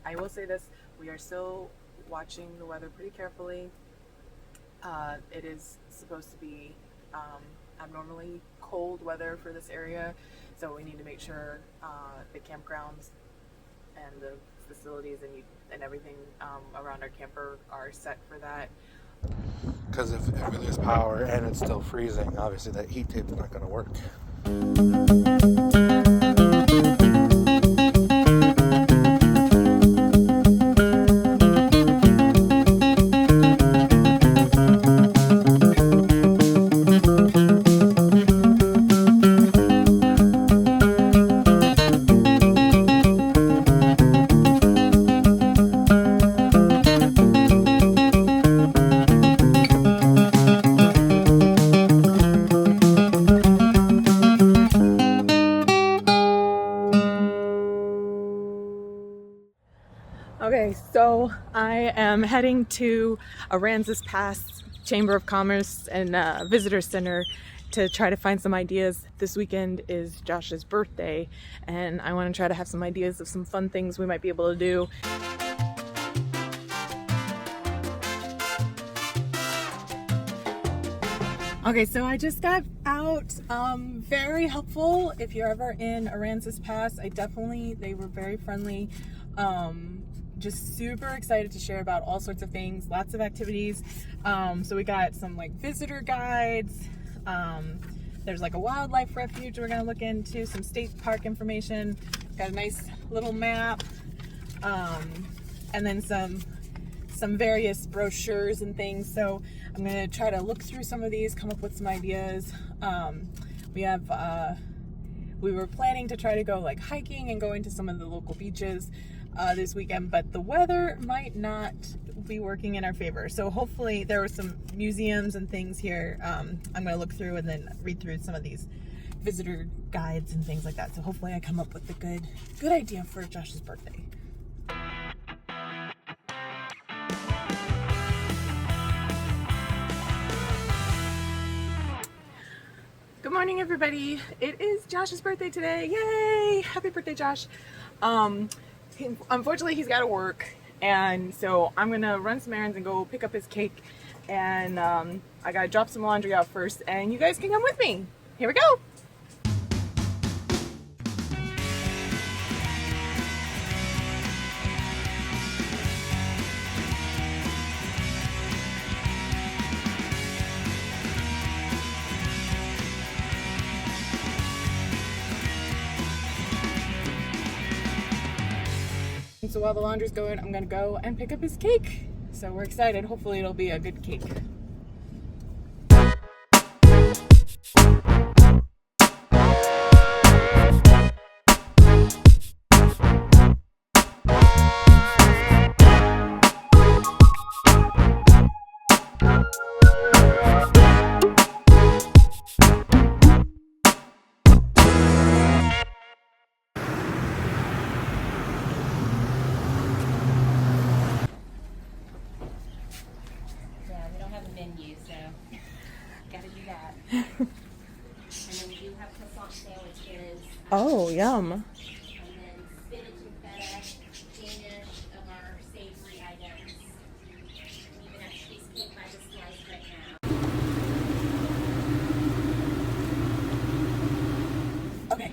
I will say this, we are still watching the weather pretty carefully. It is supposed to be abnormally cold weather for this area, so we need to make sure the campgrounds and the facilities and everything around our camper are set for that. Because if we lose power and it's still freezing, obviously that heat tape's not going to work. Okay, so I am heading to Aransas Pass Chamber of Commerce and Visitor Center to try to find some ideas. This weekend is Josh's birthday, and I want to try to have some ideas of some fun things we might be able to do. Okay, so I just got out. Very helpful if you're ever in Aransas Pass. They were very friendly. Just super excited to share about all sorts of things, lots of activities. So we got some like visitor guides. There's like a wildlife refuge we're gonna look into, some state park information. Got a nice little map, and then some various brochures and things. So I'm gonna try to look through some of these, come up with some ideas. We were planning to try to go like hiking and go into some of the local beaches this weekend, but the weather might not be working in our favor. So hopefully there were some museums and things here. I'm gonna look through and then read through some of these visitor guides and things like that. So hopefully I come up with a good idea for Josh's birthday. Good morning, everybody. It is Josh's birthday today. Yay! Happy birthday, Josh. Unfortunately, he's got to work, and so I'm gonna run some errands and go pick up his cake. And I gotta drop some laundry out first, and you guys can come with me. Here we go. So while the laundry's going, I'm gonna go and pick up his cake. So we're excited. Hopefully it'll be a good cake. Menu, so gotta do that. And then we do have croissant sandwiches. Oh, yum. And then spinach and feta, Danish of our savory items. And even a cheesecake by the slice right now. Okay,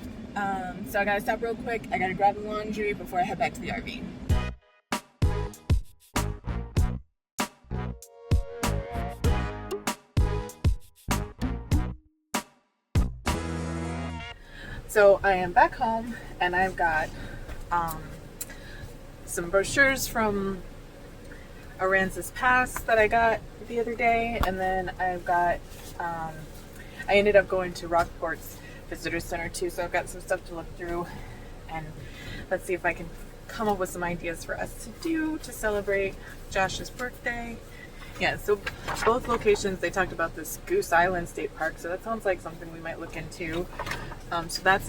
so I gotta stop real quick. I gotta grab the laundry before I head back to the RV. So I am back home, and I've got some brochures from Aransas Pass that I got the other day, and then I've got I ended up going to Rockport's Visitor Center too, so I've got some stuff to look through, and let's see if I can come up with some ideas for us to do to celebrate Josh's birthday. Yeah, so both locations, they talked about this Goose Island State Park, so that sounds like something we might look into. So that's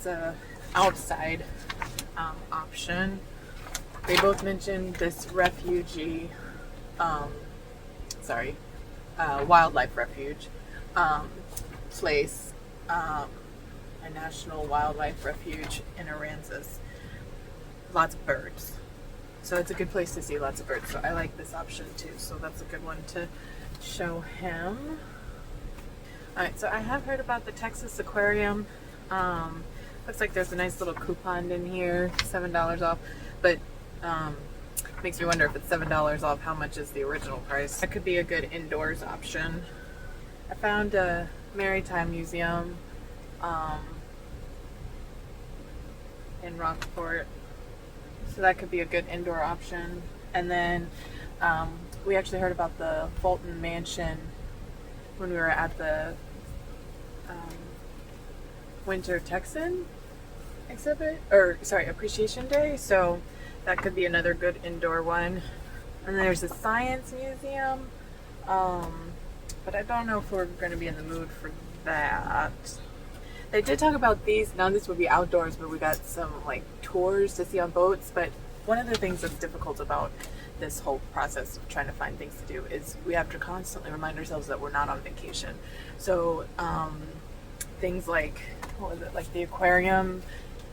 a outside option. They both mentioned this wildlife refuge place, a national wildlife refuge in Aransas. Lots of birds. So it's a good place to see lots of birds. So I like this option too. So that's a good one to show him. All right, so I have heard about the Texas Aquarium. Looks like there's a nice little coupon in here, $7 off. But makes me wonder if it's $7 off, how much is the original price? That could be a good indoors option. I found a maritime museum in Rockport, so that could be a good indoor option. And then we actually heard about the Fulton Mansion when we were at the Winter Texan exhibit, or sorry, Appreciation Day. So that could be another good indoor one. And then there's a science museum, but I don't know if we're going to be in the mood for that. They did talk about these. Now this would be outdoors, but we got some like tours to see on boats. But one of the things that's difficult about this whole process of trying to find things to do is we have to constantly remind ourselves that we're not on vacation. So things like, what was it, like the aquarium,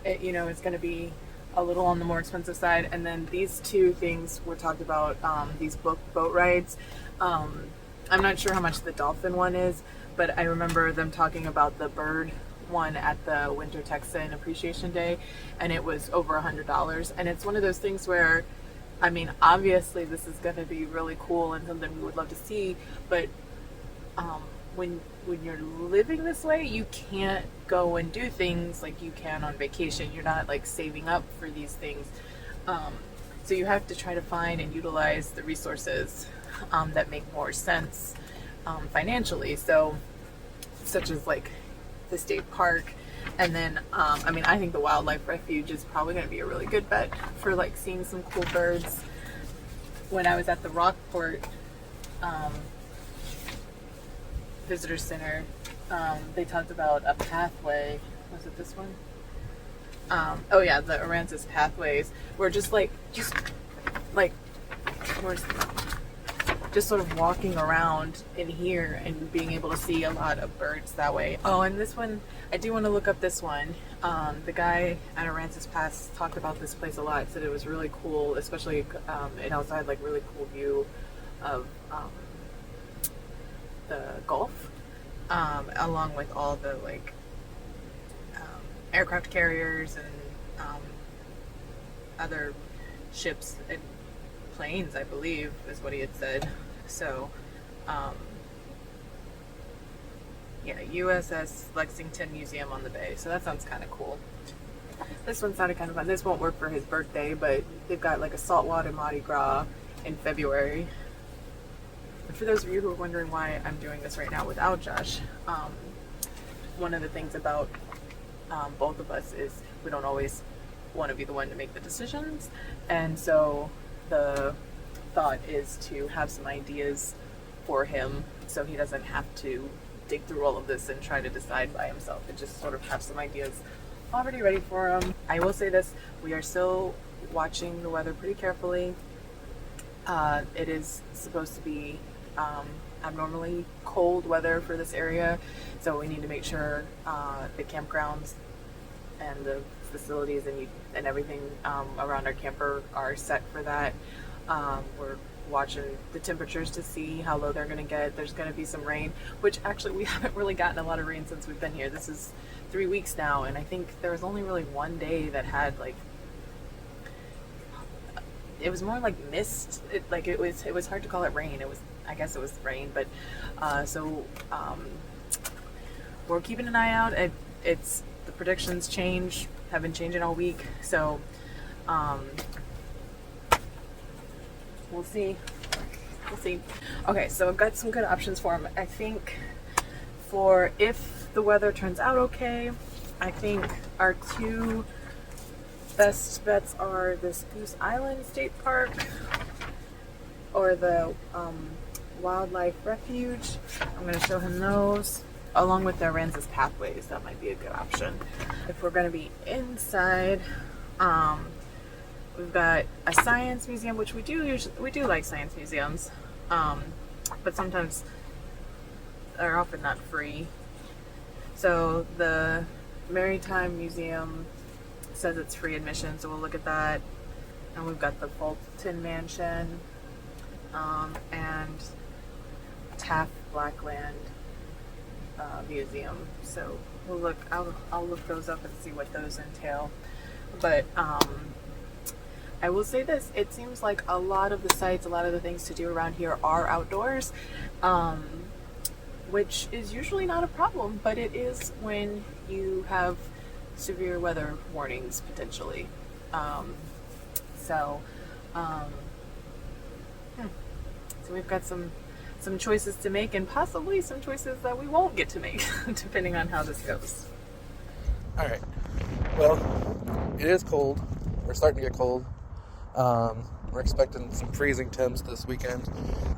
it, you know, is going to be a little on the more expensive side. And then these two things were talked about, these boat rides. I'm not sure how much the dolphin one is, but I remember them talking about the bird one at the Winter Texan Appreciation Day, and it was over $100. And it's one of those things where, I mean, obviously this is going to be really cool and something we would love to see, but when you're living this way, you can't go and do things like you can on vacation. You're not like saving up for these things, so you have to try to find and utilize the resources that make more sense financially. So, such as like the state park, and then I mean, I think the wildlife refuge is probably going to be a really good bet for like seeing some cool birds. When I was at the Rockport Visitor Center, they talked about a pathway. Was it this one? Oh yeah, the Aransas pathways. We're just like we're just sort of walking around in here and being able to see a lot of birds that way. Oh, and this one, I do want to look up this one. The guy at Aransas Pass talked about this place a lot, said it was really cool, especially it also had like really cool view of the Gulf, along with all the like aircraft carriers and other ships and planes, I believe, is what he had said. So, yeah, USS Lexington Museum on the Bay. So that sounds kind of cool. This one sounded kind of fun. This won't work for his birthday, but they've got like a saltwater Mardi Gras in February. And for those of you who are wondering why I'm doing this right now without Josh, one of the things about both of us is we don't always want to be the one to make the decisions, and so the thought is to have some ideas for him so he doesn't have to dig through all of this and try to decide by himself, and just sort of have some ideas already ready for him. I will say this, we are still watching the weather pretty carefully. It is supposed to be abnormally cold weather for this area, so we need to make sure the campgrounds and the facilities and everything around our camper are set for that. We're watching the temperatures to see how low they're going to get. There's going to be some rain, which actually we haven't really gotten a lot of rain since we've been here. This is 3 weeks now, and I think there was only really one day that had like, it was more like mist. It was hard to call it rain. I guess it was rain, but so we're keeping an eye out. It's the predictions have been changing all week, so we'll see. Okay, so I've got some good options for him. I think for if the weather turns out okay, I think our two best bets are this Goose Island State Park or the Wildlife Refuge. I'm going to show him those along with the Aransas Pathways. That might be a good option. If we're going to be inside, we've got a science museum, which we do like science museums, but sometimes they're often not free. So the Maritime Museum says it's free admission, so we'll look at that. And we've got the Fulton Mansion, and Taft Blackland Museum. So we'll look. I'll look those up and see what those entail. But I will say this: it seems like a lot of the sites, a lot of the things to do around here are outdoors, which is usually not a problem, but it is when you have severe weather warnings potentially. So we've got some choices to make, and possibly some choices that we won't get to make, depending on how this goes. All right. Well, it is cold. We're starting to get cold. We're expecting some freezing temps this weekend.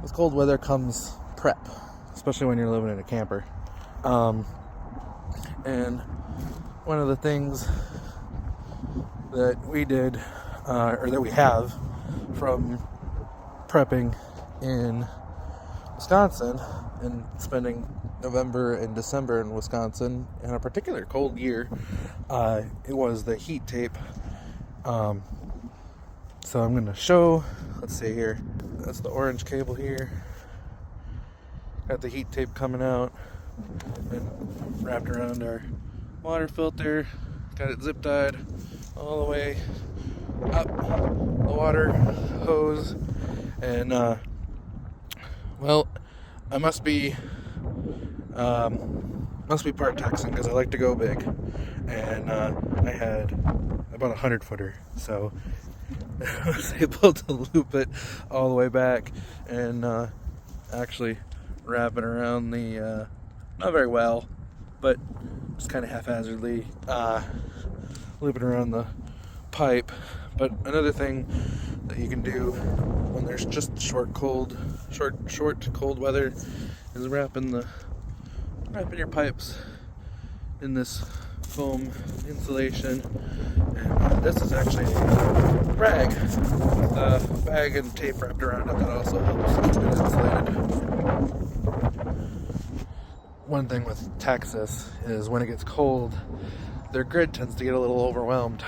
With cold weather comes prep, especially when you're living in a camper. And one of the things that we did, or that we have from prepping in Wisconsin and spending November and December in Wisconsin in a particular cold year, it was the heat tape. So I'm going to show, let's see here, that's the orange cable here. Got the heat tape coming out and wrapped around our water filter. Got it zip tied all the way up the water hose. And well, I must be part Texan because I like to go big, and I had about 100-footer, so I was able to loop it all the way back and actually wrap it around the not very well, but just kind of haphazardly loop it around the pipe. But another thing that you can do when there's just short cold weather is wrapping your pipes in this foam insulation. And this is actually a rag with a bag and tape wrapped around it that also helps keep it insulated. One thing with Texas is when it gets cold, their grid tends to get a little overwhelmed,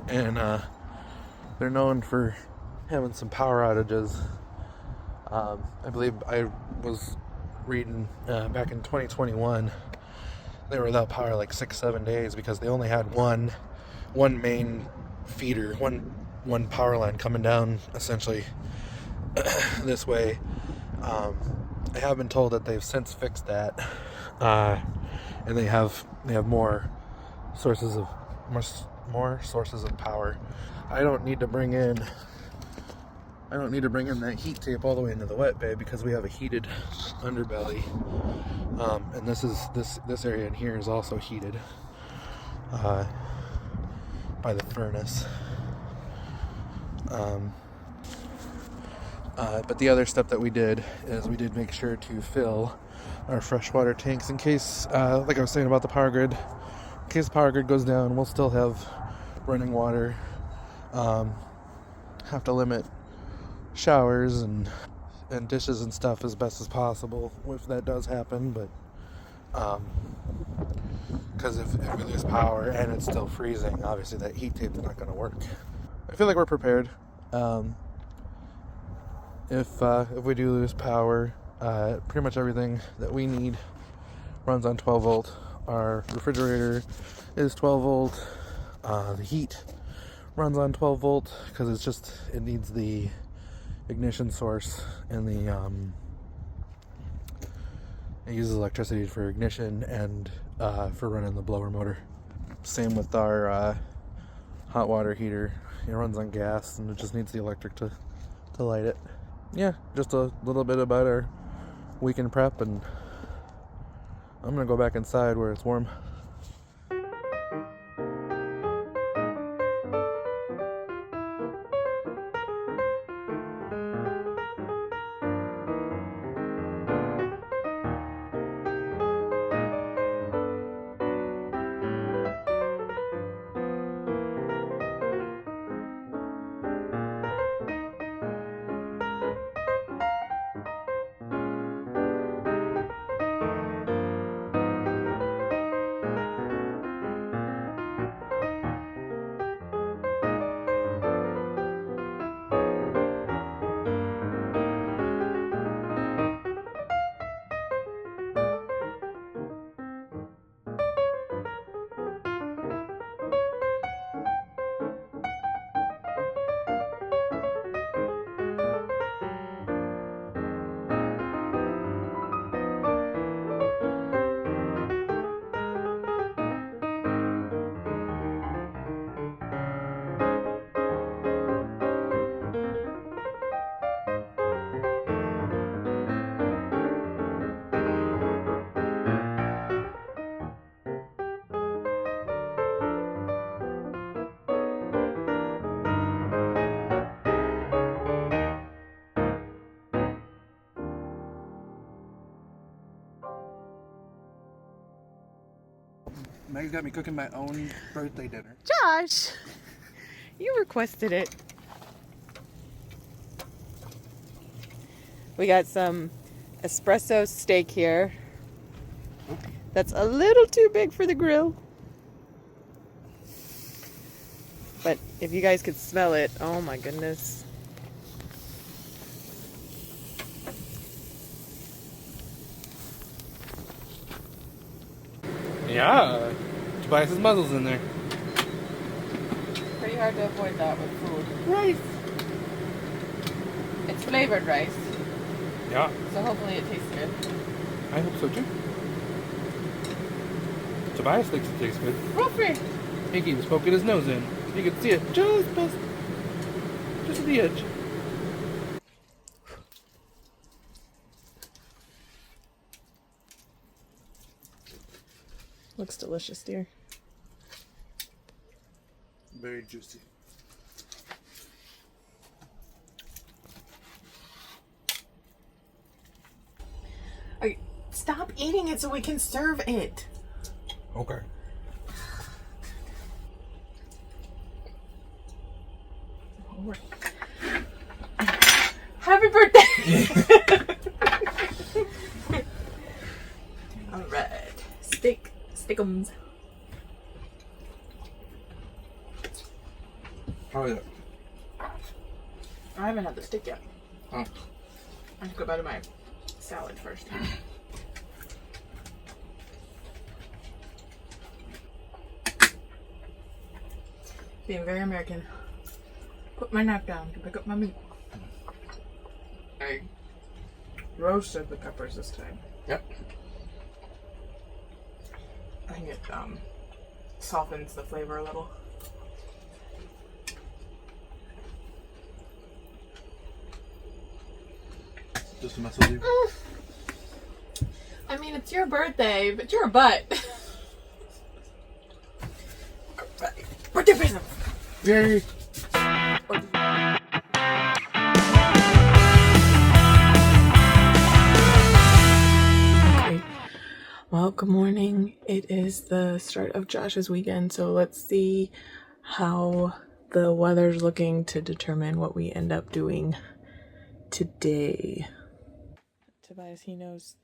and they're known for having some power outages. I believe I was reading back in 2021 they were without power like 6-7 days because they only had one main feeder, one power line coming down essentially this way. I have been told that they've since fixed that, and they have more sources of power. I don't need to bring in that heat tape all the way into the wet bay because we have a heated underbelly, and this area in here is also heated by the furnace. But the other step that we did is we did make sure to fill our freshwater tanks in case, like I was saying about the power grid, in case the power grid goes down, we'll still have running water. Have to limit showers and dishes and stuff as best as possible if that does happen, but because if we lose power and it's still freezing, obviously that heat tape is not going to work. I feel like we're prepared. If we do lose power, pretty much everything that we need runs on 12 volt. Our refrigerator is 12 volt. The heat runs on 12 volt because it needs the ignition source, and it uses electricity for ignition and for running the blower motor. Same with our hot water heater. It runs on gas and it just needs the electric to light it. Yeah, just a little bit about our weekend prep, and I'm gonna go back inside where it's warm. Maggie's got me cooking my own birthday dinner. Josh, you requested it. We got some espresso steak here. That's a little too big for the grill. But if you guys could smell it, oh my goodness. Yeah, Tobias's muzzle's in there. Pretty hard to avoid that with food. Rice. It's flavored rice, Yeah, so hopefully it tastes good. I hope so too. Tobias thinks it tastes good. Roughly. Mickey was poking his nose in. You could see it just at the edge. Looks delicious, dear. Very juicy. Stop eating it so we can serve it. Okay. Happy birthday! All right, stickums. How is it? I haven't had the stick yet. Oh. I have to go back to my salad first. Being very American. Put my knife down to pick up my meat. I roasted the peppers this time. Yep. I think it softens the flavor a little. Just to mess with you. I mean, it's your birthday, but you're a butt. Birthday present. Yay! Okay. Well, good morning. It is the start of Josh's weekend, so let's see how the weather's looking to determine what we end up doing today. Tobias, he knows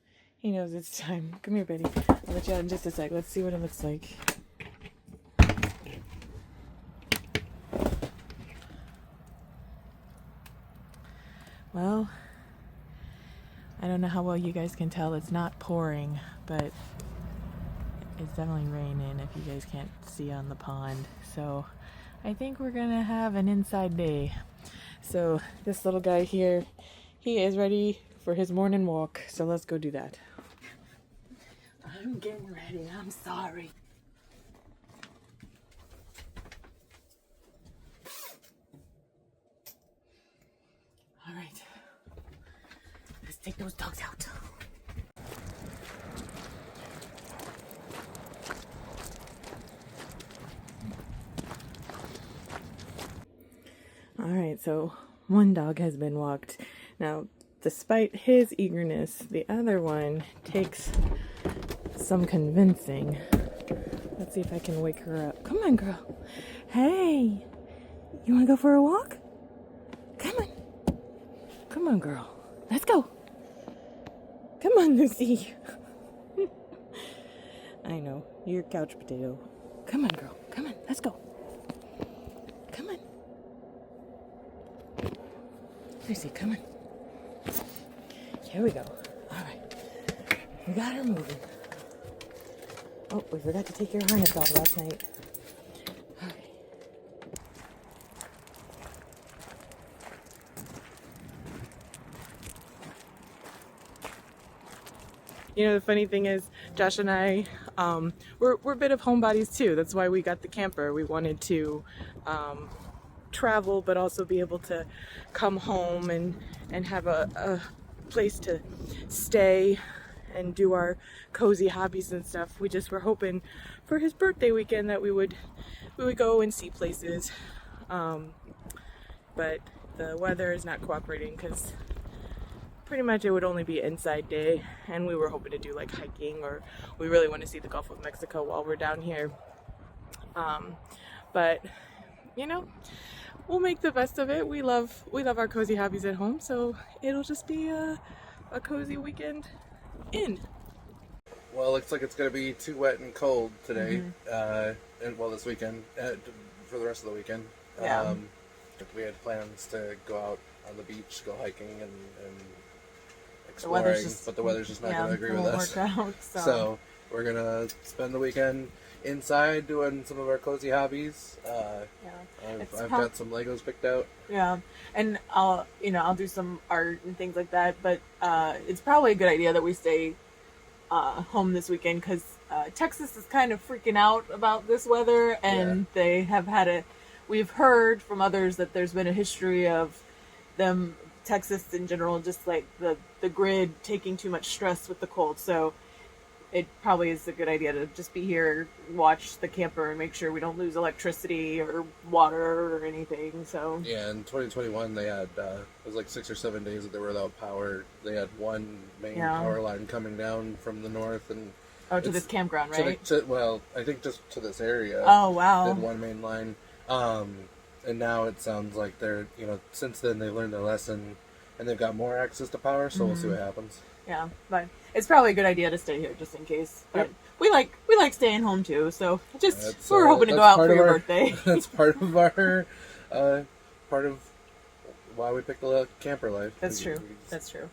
it's time. Come here, Betty. I'll let you out in just a sec. Let's see what it looks like. Well, I don't know how well you guys can tell. It's not pouring, but it's definitely raining if you guys can't see on the pond. So I think we're gonna have an inside day. So this little guy here, he is ready for his morning walk. So let's go do that. I'm getting ready. I'm sorry. All right. Let's take those dogs out. All right, so one dog has been walked. Now, despite his eagerness, the other one takes some convincing. Let's see if I can wake her up. Come on, girl. Hey, you want to go for a walk? Come on. Come on, girl. Let's go. Come on, Lucy. I know, you're a couch potato. Come on, girl. Come on, let's go. Come on. Lucy, come on. Here we go. All right. We got her moving. Oh, we forgot to take your harness off last night. Okay. You know, the funny thing is, Josh and I, we're a bit of homebodies too. That's why we got the camper. We wanted to travel, but also be able to come home and have a place to stay and do our cozy hobbies and stuff. We just were hoping for his birthday weekend that we would go and see places. But the weather is not cooperating because pretty much it would only be inside day, and we were hoping to do like hiking, or we really want to see the Gulf of Mexico while we're down here. But you know, we'll make the best of it. We love our cozy hobbies at home, so it'll just be a cozy weekend in. Well, it looks like it's going to be too wet and cold today, and well, this weekend, for the rest of the weekend. Yeah. We had plans to go out on the beach, go hiking and The weather's exploring, just, but the weather's just not going to agree it with won't us. work out, So we're going to spend the weekend inside doing some of our cozy hobbies. I've got some Legos picked out. Yeah, and I'll do some art and things like that. But it's probably a good idea that we stay home this weekend, because Texas is kind of freaking out about this weather, and they have had we've heard from others that there's been a history of them, Texas in general, just like the grid taking too much stress with the cold. So it probably is a good idea to just be here, watch the camper, and make sure we don't lose electricity or water or anything. So Yeah, in 2021 they had it was like 6 or 7 days that they were without power. They had one main power line coming down from the north and to this campground, right? Well, I think just to this area. Oh wow! They had one main line, and now it sounds like they're since then they've learned their lesson, and they've got more access to power. So we'll see what happens. Yeah, but it's probably a good idea to stay here just in case. But we like staying home too, so we're hoping to go out for your birthday. That's part of our part of why we picked the camper life. That's true. That's true.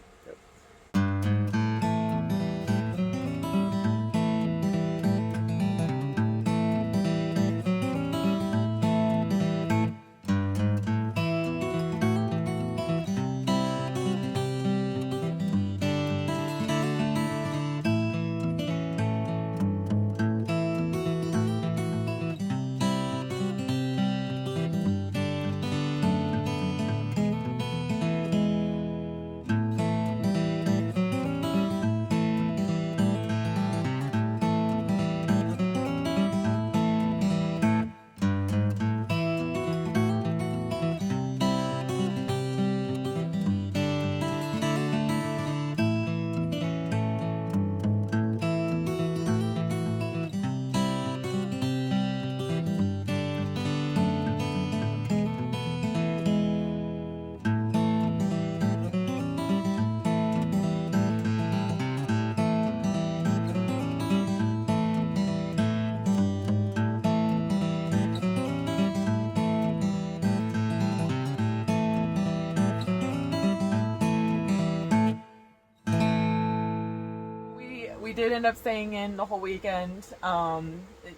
We did end up staying in the whole weekend. I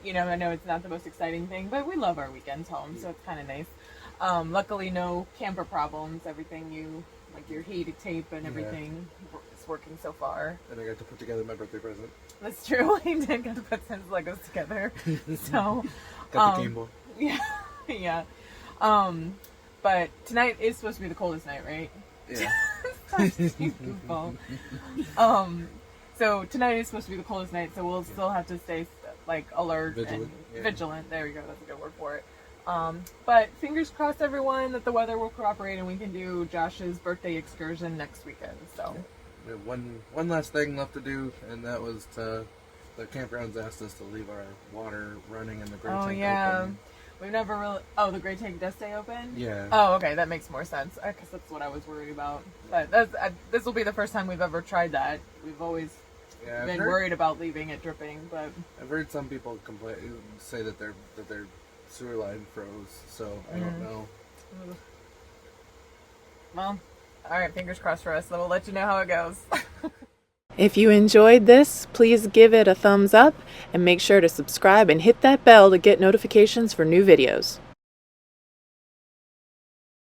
know it's not the most exciting thing, but we love our weekends home, so it's kind of nice. Luckily, no camper problems. Everything your heated tape and everything is working so far. And I got to put together my birthday present. That's true. He did get to put his Legos together. So, got the Game Boy. Yeah. But tonight is supposed to be the coldest night, right? Yeah. So tonight is supposed to be the coldest night, so we'll still have to stay alert Vigilant, and vigilant. There you go. That's a good word for it. But fingers crossed, everyone, that the weather will cooperate and we can do Josh's birthday excursion next weekend. So We have one last thing left to do, and that was the campgrounds asked us to leave our water running in the gray tank open. We've never really... Oh, the gray tank does stay open? Yeah. Oh, okay, that makes more sense, because that's what I was worried about. But this will be the first time we've ever tried that. We've always been worried about leaving it dripping, but... I've heard some people say that their sewer line froze, so I don't know. Well, alright, fingers crossed for us. We'll let you know how it goes. If you enjoyed this, please give it a thumbs up and make sure to subscribe and hit that bell to get notifications for new videos.